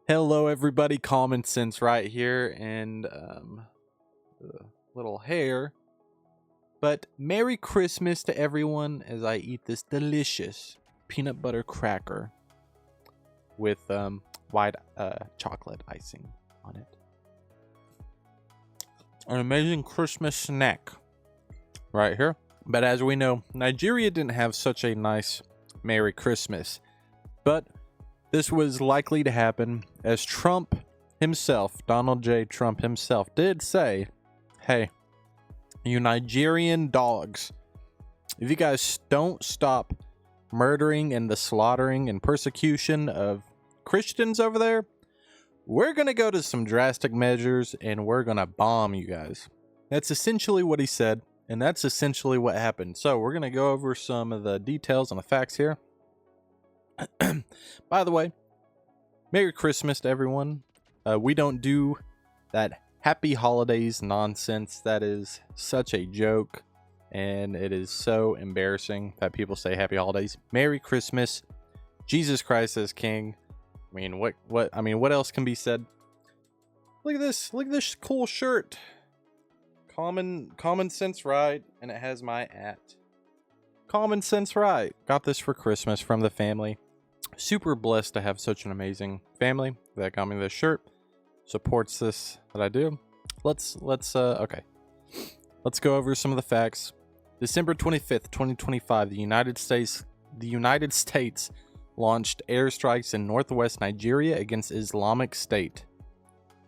Hello, everybody. Common Sense right here, and a little hair. But Merry Christmas to everyone as I eat this delicious peanut butter cracker with white chocolate icing on it. An amazing Christmas snack right here. But as we know, Nigeria didn't have such a nice Merry Christmas. But this was likely to happen as Trump himself, Donald J. Trump himself, did say, hey, you Nigerian dogs, if you guys don't stop murdering and the slaughtering and persecution of Christians over there, we're going to go to some drastic measures and we're going to bomb you guys. That's essentially what he said, and that's essentially what happened. So we're going to go over some of the details and the facts here. By the way, Merry Christmas to everyone. We don't do that happy holidays nonsense. That is such a joke, and it is so embarrassing that people say happy holidays. Merry Christmas. Jesus Christ is King. I mean, what else can be said? Look at this. Look at this cool shirt. Common Sense Right, and it has my @ Common Sense Right. Got this for Christmas from the family. Super blessed to have such an amazing family that got me this shirt. Supports this that I do. Let's go over some of the facts. December 25th, 2025, the United States launched airstrikes in northwest Nigeria against Islamic State,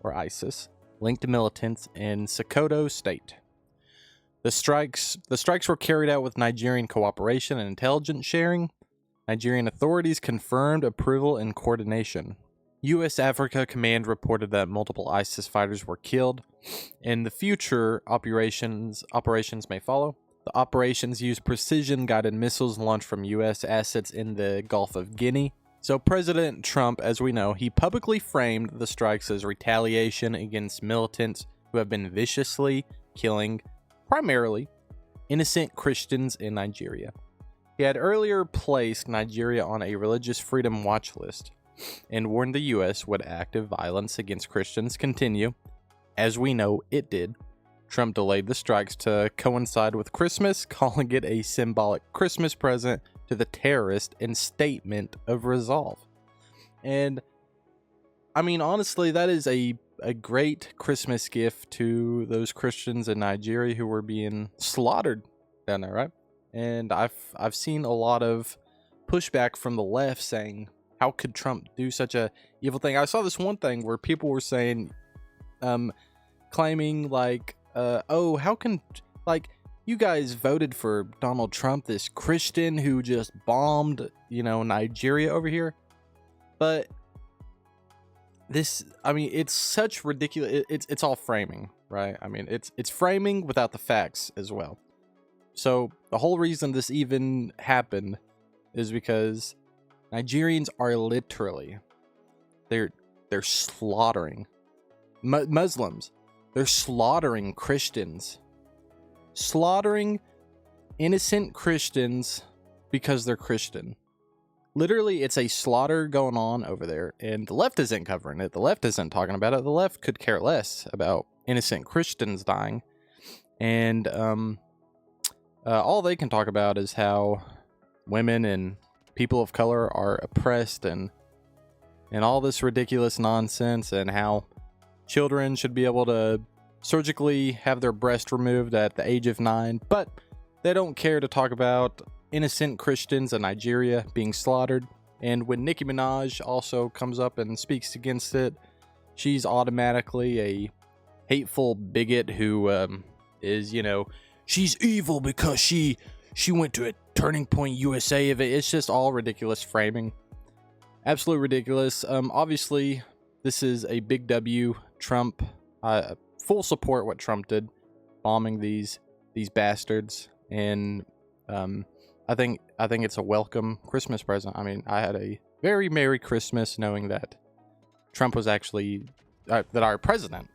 or ISIS, linked militants in Sokoto State. The strikes were carried out with Nigerian cooperation and intelligence sharing. Nigerian authorities confirmed approval and coordination. U.S. Africa Command reported that multiple ISIS fighters were killed. In the future, operations may follow. The operations used precision-guided missiles launched from U.S. assets in the Gulf of Guinea. So President Trump, as we know, he publicly framed the strikes as retaliation against militants who have been viciously killing, primarily, innocent Christians in Nigeria. He had earlier placed Nigeria on a religious freedom watch list and warned the U.S. would active violence against Christians continue. As we know, it did. Trump delayed the strikes to coincide with Christmas, calling it a symbolic Christmas present to the terrorists and statement of resolve. And, I mean, honestly, that is a great Christmas gift to those Christians in Nigeria who were being slaughtered down there, right? And I've seen a lot of pushback from the left saying, how could Trump do such a evil thing? I saw this one thing where people were saying, claiming like, oh, how can, like, you guys voted for Donald Trump, this Christian who just bombed, Nigeria over here. But this, I mean, it's such ridiculous. It's all framing, right? I mean, it's framing without the facts as well. So the whole reason this even happened is because Nigerians are literally, they're slaughtering Muslims. They're slaughtering Christians, slaughtering innocent Christians because they're Christian. Literally, it's a slaughter going on over there, and the left isn't covering it. The left isn't talking about it. The left could care less about innocent Christians dying, and all they can talk about is how women and people of color are oppressed and all this ridiculous nonsense, and how children should be able to surgically have their breast removed at the age of 9, but they don't care to talk about innocent Christians in Nigeria being slaughtered. And when Nicki Minaj also comes up and speaks against it, she's automatically a hateful bigot who is, she's evil because she went to a Turning Point USA event. It's just all ridiculous framing. Absolutely ridiculous. Obviously, this is a big W. Trump, full support what Trump did, bombing these bastards. And I think it's a welcome Christmas present. I mean, I had a very Merry Christmas knowing that Trump was actually, that our president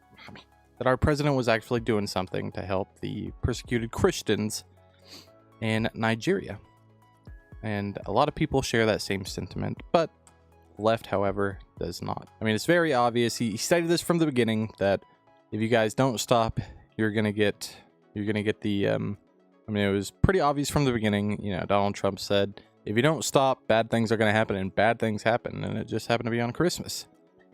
was actually doing something to help the persecuted Christians in Nigeria. And a lot of people share that same sentiment, but Left, however, does not. I mean, it's very obvious. He stated this from the beginning that if you guys don't stop, you're gonna get the I mean, it was pretty obvious from the beginning. You know, Donald Trump said, if you don't stop, bad things are gonna happen, and bad things happen, and it just happened to be on Christmas.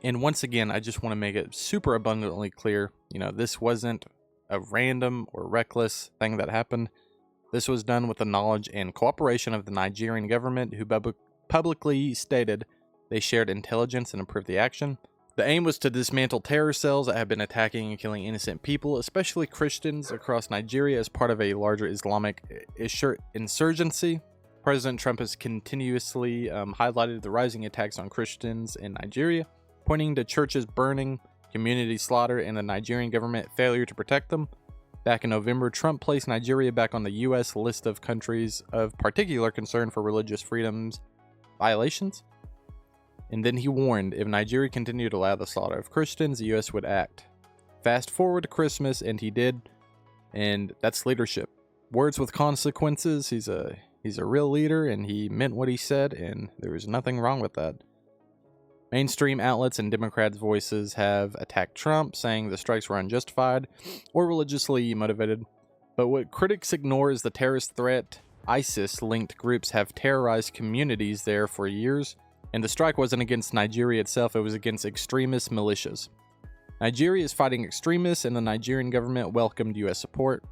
And once again, I just want to make it super abundantly clear, you know, this wasn't a random or reckless thing that happened. This was done with the knowledge and cooperation of the Nigerian government, who publicly stated they shared intelligence and approved the action. The aim was to dismantle terror cells that have been attacking and killing innocent people, especially Christians, across Nigeria as part of a larger Islamic insurgency. President Trump has continuously highlighted the rising attacks on Christians in Nigeria, pointing to churches burning, community slaughter, and the Nigerian government failure to protect them. Back in November, Trump placed Nigeria back on the U.S. list of countries of particular concern for religious freedoms violations. And then he warned if Nigeria continued to allow the slaughter of Christians, the U.S. would act. Fast forward to Christmas, and he did, and that's leadership. Words with consequences. He's a real leader, and he meant what he said, and there was nothing wrong with that. Mainstream outlets and Democrats' voices have attacked Trump, saying the strikes were unjustified or religiously motivated. But what critics ignore is the terrorist threat. ISIS-linked groups have terrorized communities there for years, and the strike wasn't against Nigeria itself, it was against extremist militias. Nigeria is fighting extremists, and the Nigerian government welcomed U.S. support.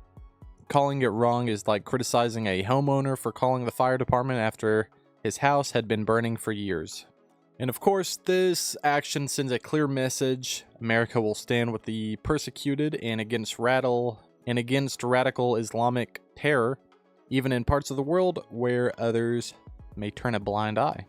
Calling it wrong is like criticizing a homeowner for calling the fire department after his house had been burning for years. And of course, this action sends a clear message. America will stand with the persecuted and against radical Islamic terror, even in parts of the world where others may turn a blind eye.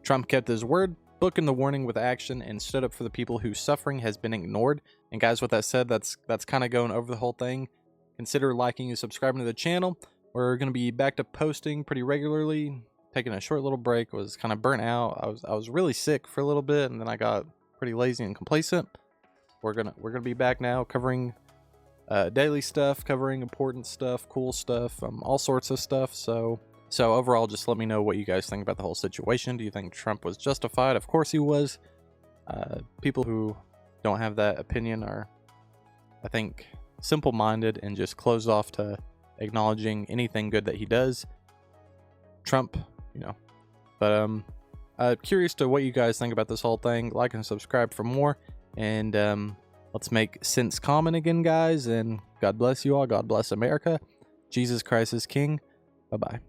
Trump kept his word, booking the warning with action, and stood up for the people whose suffering has been ignored. And guys, with that said, that's kind of going over the whole thing. Consider liking and subscribing to the channel. We're going to be back to posting pretty regularly. Taking a short little break, was kind of burnt out. I was really sick for a little bit, and then I got pretty lazy and complacent. We're gonna be back now, covering daily stuff, covering important stuff, cool stuff, all sorts of stuff. So overall, just let me know what you guys think about the whole situation. Do you think Trump was justified? Of course he was. People who don't have that opinion are, I think, simple-minded and just closed off to acknowledging anything good that he does. Trump, you know. But curious to what you guys think about this whole thing. Like and subscribe for more, and let's make sense common again, guys. And God bless you all. God bless America. Jesus Christ is King. Bye-bye.